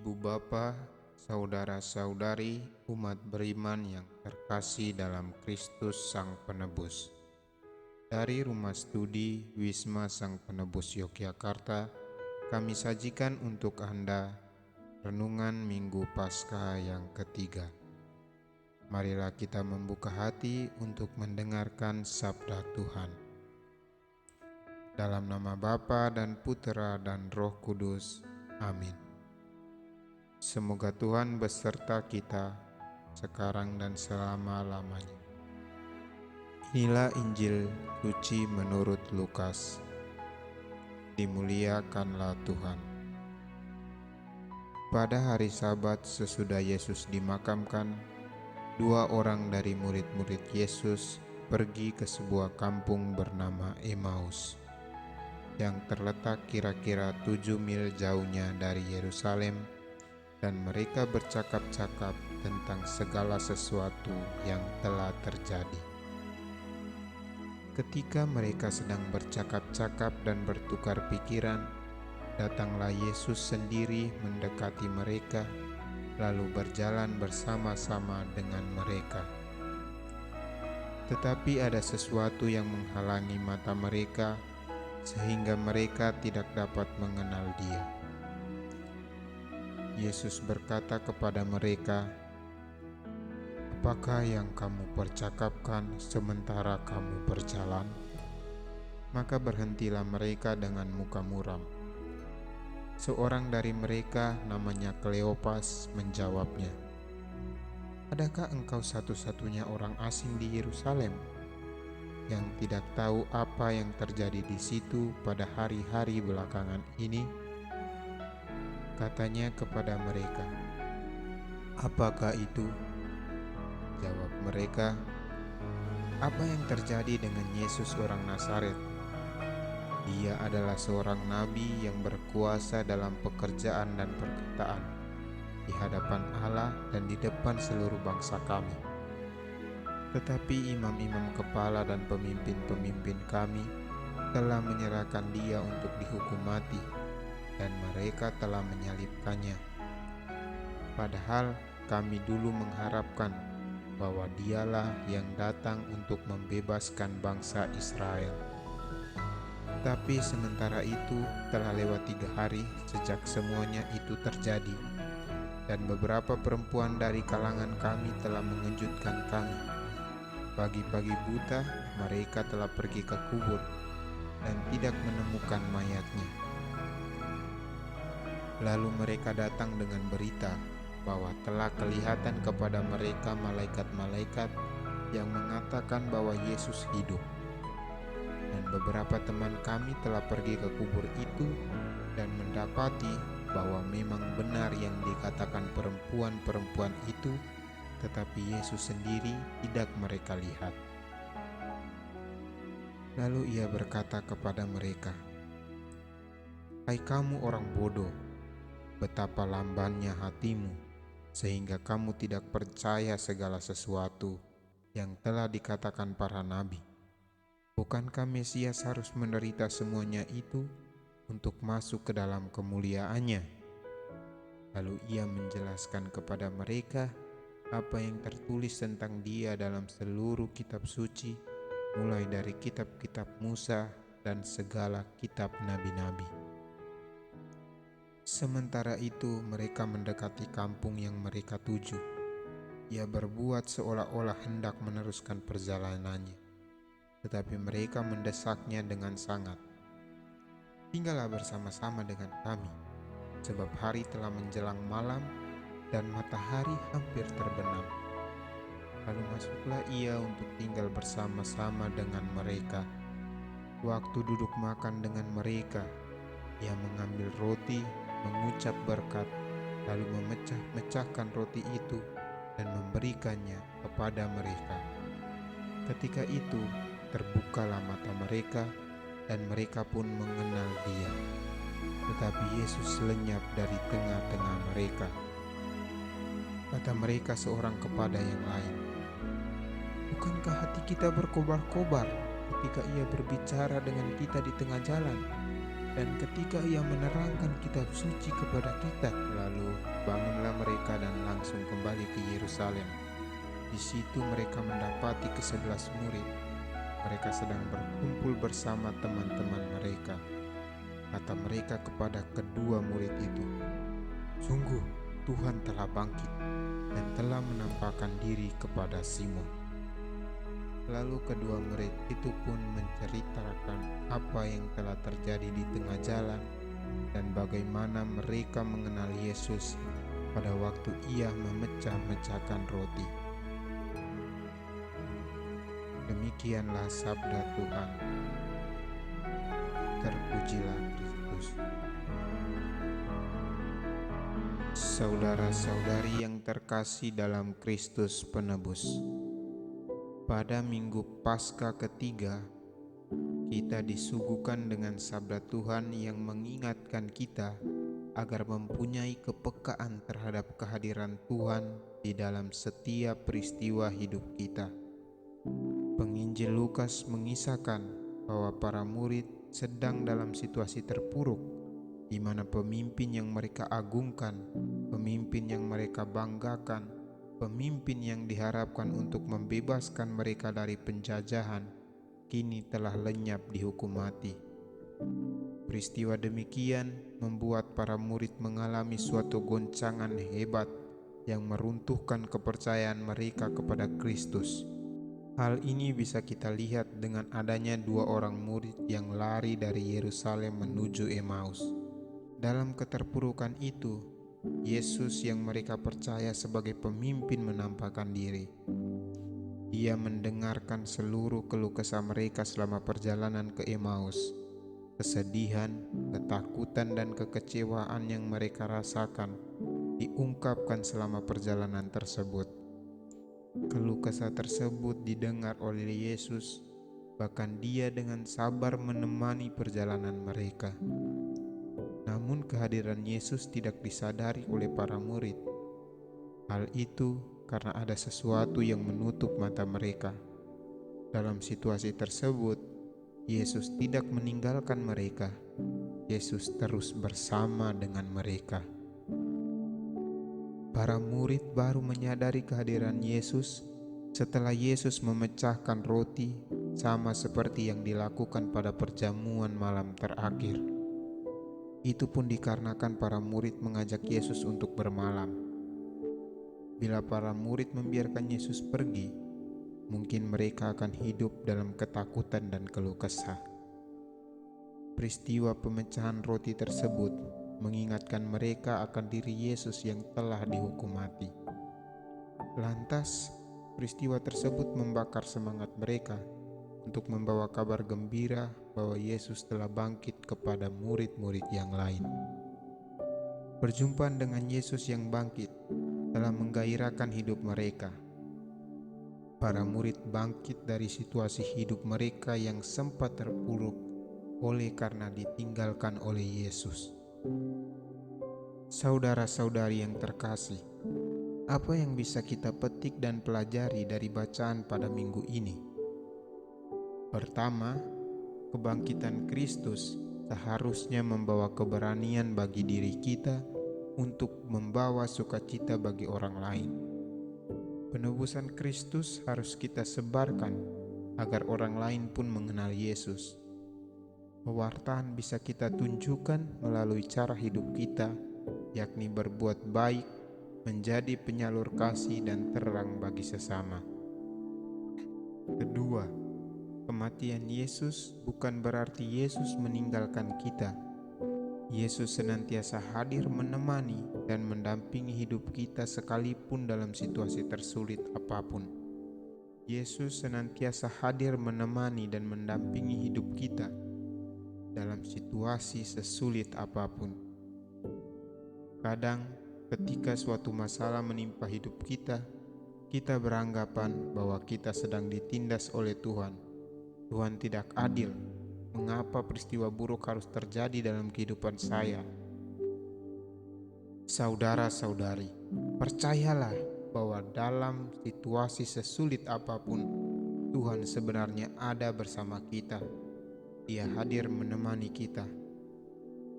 Ibu bapa, saudara-saudari, umat beriman yang terkasih dalam Kristus Sang Penebus. Dari Rumah Studi Wisma Sang Penebus Yogyakarta, kami sajikan untuk Anda Renungan Minggu Paskah yang ketiga. Marilah kita membuka hati untuk mendengarkan sabda Tuhan. Dalam nama Bapa dan Putera dan Roh Kudus. Amin. Semoga Tuhan beserta kita sekarang dan selama-lamanya. Inilah Injil suci menurut Lukas. Dimuliakanlah Tuhan. Pada hari Sabat sesudah Yesus dimakamkan, dua orang dari murid-murid Yesus pergi ke sebuah kampung bernama Emmaus, yang terletak kira-kira 7 mil jauhnya dari Yerusalem, dan mereka bercakap-cakap tentang segala sesuatu yang telah terjadi. Ketika mereka sedang bercakap-cakap dan bertukar pikiran, datanglah Yesus sendiri mendekati mereka, lalu berjalan bersama-sama dengan mereka. Tetapi ada sesuatu yang menghalangi mata mereka, sehingga mereka tidak dapat mengenal Dia. Yesus berkata kepada mereka, "Apakah yang kamu percakapkan sementara kamu berjalan?" Maka berhentilah mereka dengan muka muram. Seorang dari mereka, namanya Kleopas, menjawabnya, "Adakah engkau satu-satunya orang asing di Yerusalem yang tidak tahu apa yang terjadi di situ pada hari-hari belakangan ini?" Katanya kepada mereka, "Apakah itu?" Jawab mereka, "Apa yang terjadi dengan Yesus orang Nazaret? Dia adalah seorang nabi yang berkuasa dalam pekerjaan dan perkataan di hadapan Allah dan di depan seluruh bangsa kami. Tetapi imam-imam kepala dan pemimpin-pemimpin kami telah menyerahkan dia untuk dihukum mati, dan mereka telah menyalibkannya. Padahal kami dulu mengharapkan bahwa dialah yang datang untuk membebaskan bangsa Israel. Tapi sementara itu telah lewat 3 hari sejak semuanya itu terjadi, dan beberapa perempuan dari kalangan kami telah mengejutkan kami. Pagi-pagi buta mereka telah pergi ke kubur dan tidak menemukan mayatnya. Lalu mereka datang dengan berita bahwa telah kelihatan kepada mereka malaikat-malaikat yang mengatakan bahwa Yesus hidup. Dan beberapa teman kami telah pergi ke kubur itu dan mendapati bahwa memang benar yang dikatakan perempuan-perempuan itu, tetapi Yesus sendiri tidak mereka lihat." Lalu ia berkata kepada mereka, "Hai kamu orang bodoh, betapa lambannya hatimu, sehingga kamu tidak percaya segala sesuatu yang telah dikatakan para nabi. Bukankah Mesias harus menderita semuanya itu untuk masuk ke dalam kemuliaannya?" Lalu ia menjelaskan kepada mereka apa yang tertulis tentang dia dalam seluruh kitab suci, mulai dari kitab-kitab Musa dan segala kitab nabi-nabi. Sementara itu mereka mendekati kampung yang mereka tuju. Ia berbuat seolah-olah hendak meneruskan perjalanannya, tetapi mereka mendesaknya dengan sangat. "Tinggallah bersama-sama dengan kami, sebab hari telah menjelang malam dan matahari hampir terbenam." Lalu masuklah ia untuk tinggal bersama-sama dengan mereka. Waktu duduk makan dengan mereka, ia mengambil roti, mengucap berkat, lalu memecah-mecahkan roti itu dan memberikannya kepada mereka. Ketika itu terbukalah mata mereka, dan mereka pun mengenal Dia. Tetapi Yesus lenyap dari tengah-tengah mereka. Kata mereka seorang kepada yang lain, "Bukankah hati kita berkobar-kobar ketika Ia berbicara dengan kita di tengah jalan?" Dan ketika ia menerangkan kitab suci kepada kita, lalu bangunlah mereka dan langsung kembali ke Yerusalem. Di situ mereka mendapati ke-11 murid. Mereka sedang berkumpul bersama teman-teman mereka. Kata mereka kepada kedua murid itu, "Sungguh Tuhan telah bangkit dan telah menampakkan diri kepada Simon." Lalu kedua murid itu pun menceritakan apa yang telah terjadi di tengah jalan dan bagaimana mereka mengenal Yesus pada waktu ia memecah-mecahkan roti. Demikianlah sabda Tuhan. Terpujilah Kristus. Saudara-saudari yang terkasih dalam Kristus Penebus, pada Minggu Paskah ketiga, kita disuguhkan dengan sabda Tuhan yang mengingatkan kita agar mempunyai kepekaan terhadap kehadiran Tuhan di dalam setiap peristiwa hidup kita. Penginjil Lukas mengisahkan bahwa para murid sedang dalam situasi terpuruk, di mana pemimpin yang mereka agungkan, pemimpin yang mereka banggakan, pemimpin yang diharapkan untuk membebaskan mereka dari penjajahan, kini telah lenyap dihukum mati. Peristiwa demikian membuat para murid mengalami suatu goncangan hebat yang meruntuhkan kepercayaan mereka kepada Kristus. Hal ini bisa kita lihat dengan adanya dua orang murid yang lari dari Yerusalem menuju Emmaus. Dalam keterpurukan itu, Yesus yang mereka percaya sebagai pemimpin menampakkan diri. Dia mendengarkan seluruh keluh kesah mereka selama perjalanan ke Emmaus. Kesedihan, ketakutan, dan kekecewaan yang mereka rasakan diungkapkan selama perjalanan tersebut. Keluh kesah tersebut didengar oleh Yesus, bahkan Dia dengan sabar menemani perjalanan mereka. Namun kehadiran Yesus tidak disadari oleh para murid. Hal itu karena ada sesuatu yang menutup mata mereka. Dalam situasi tersebut, Yesus tidak meninggalkan mereka. Yesus terus bersama dengan mereka. Para murid baru menyadari kehadiran Yesus setelah Yesus memecahkan roti, sama seperti yang dilakukan pada perjamuan malam terakhir. Itu pun dikarenakan para murid mengajak Yesus untuk bermalam. Bila para murid membiarkan Yesus pergi, mungkin mereka akan hidup dalam ketakutan dan keluh kesah. Peristiwa pemecahan roti tersebut mengingatkan mereka akan diri Yesus yang telah dihukum mati. Lantas, peristiwa tersebut membakar semangat mereka untuk membawa kabar gembira bahwa Yesus telah bangkit kepada murid-murid yang lain. Perjumpaan dengan Yesus yang bangkit telah menggairahkan hidup mereka. Para murid bangkit dari situasi hidup mereka yang sempat terpuruk oleh karena ditinggalkan oleh Yesus. Saudara-saudari yang terkasih, apa yang bisa kita petik dan pelajari dari bacaan pada minggu ini? Pertama, kebangkitan Kristus seharusnya membawa keberanian bagi diri kita untuk membawa sukacita bagi orang lain. Penebusan Kristus harus kita sebarkan agar orang lain pun mengenal Yesus. Pewartaan bisa kita tunjukkan melalui cara hidup kita, yakni berbuat baik, menjadi penyalur kasih dan terang bagi sesama. Kedua, kematian Yesus bukan berarti Yesus meninggalkan kita. Yesus senantiasa hadir menemani dan mendampingi hidup kita sekalipun dalam situasi tersulit apapun. Yesus senantiasa hadir menemani dan mendampingi hidup kita dalam situasi sesulit apapun. Kadang ketika suatu masalah menimpa hidup kita, kita beranggapan bahwa kita sedang ditindas oleh Tuhan. Tuhan tidak adil. Mengapa peristiwa buruk harus terjadi dalam kehidupan saya? Saudara-saudari, percayalah bahwa dalam situasi sesulit apapun, Tuhan sebenarnya ada bersama kita. Dia hadir menemani kita.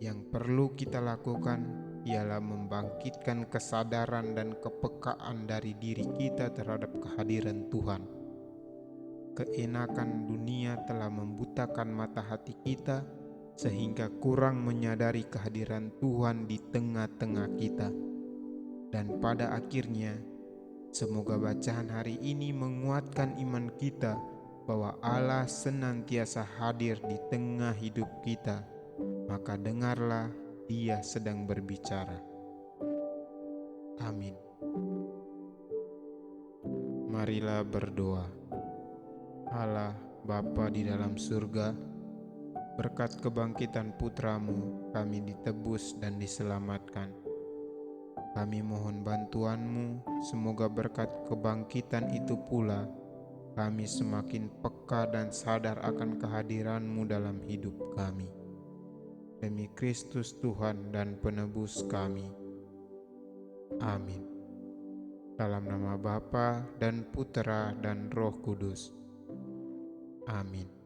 Yang perlu kita lakukan ialah membangkitkan kesadaran dan kepekaan dari diri kita terhadap kehadiran Tuhan. Keenakan dunia telah membutakan mata hati kita sehingga kurang menyadari kehadiran Tuhan di tengah-tengah kita. Dan pada akhirnya, semoga bacaan hari ini menguatkan iman kita bahwa Allah senantiasa hadir di tengah hidup kita. Maka dengarlah, Dia sedang berbicara. Amin. Marilah berdoa. Allah Bapa di dalam surga, berkat kebangkitan putra-Mu, kami ditebus dan diselamatkan. Kami mohon bantuan-Mu, semoga berkat kebangkitan itu pula, kami semakin peka dan sadar akan kehadiran-Mu dalam hidup kami. Demi Kristus Tuhan dan Penebus kami. Amin. Dalam nama Bapa dan Putera dan Roh Kudus. Amin.